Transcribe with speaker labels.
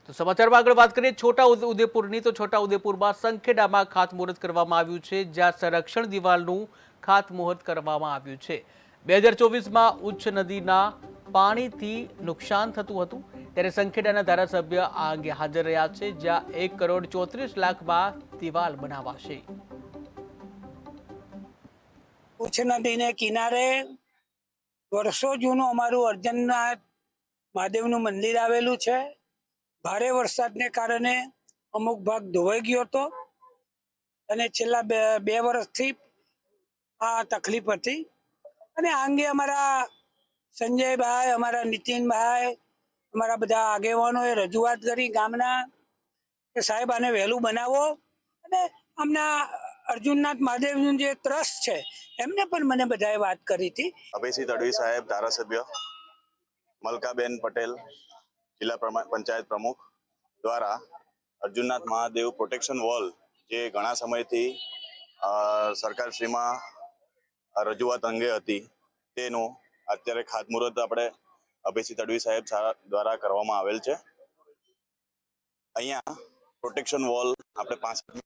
Speaker 1: તો સમાચારમાં આગળ વાત કરીએ છોટા ઉદેપુરની તો છોટા ઉદેપુરમાં સંખેડામાં ખાતમુહૂર્ત કરવામાં આવ્યું છે, જ્યાં સંરક્ષણ દિવાલનું ખાતમુહૂર્ત કરવામાં આવ્યું છે। 2024માં ઉચ્ચ નદીના પાણીથી નુકસાન થતું હતું, ત્યારે સંખેડાના ધારાસભ્ય આ અંગે હાજર રહ્યા છે, જ્યાં 1,34,00,000માં દિવાલ બનાવાશે।
Speaker 2: ઉચ્ચ નદીને કિનારે વર્ષો જૂનું અમારું અર્જુનનાથ મહાદેવનું મંદિર આવેલું છે। ભારે વરસાદને કારણે અમુક ભાગ ધોવાઈ ગયો હતો અને છેલ્લા બે વર્ષથી આ તકલીફ હતી અને આ અંગે અમારા સંજયભાઈ, અમારા નીતિનભાઈ, અમારા બધા આગેવાનોએ રજૂઆત કરી ગામના કે સાહેબ આને વહેલું બનાવો અને આમના અર્જુનનાથ મહાદેવનું જે ટ્રસ્ટ છે એમને પણ મને બધાએ વાત કરી હતી।
Speaker 3: અભયસિંહ તડવી સાહેબ, ધારાસભ્ય મલકાબેન પટેલ, જિલ્લા પંચાયત પ્રમુખ દ્વારા અર્જુનનાથ મહાદેવ પ્રોટેક્શન વોલ જે ઘણા સમયથી સરકારશ્રીમાં રજૂઆત અંગે હતી, તેનું અત્યારે ખાતમુહૂર્ત આપણે અભયસિંહ તડવી સાહેબ દ્વારા કરવામાં આવેલ છે। અહીંયા પ્રોટેક્શન વોલ આપણે 65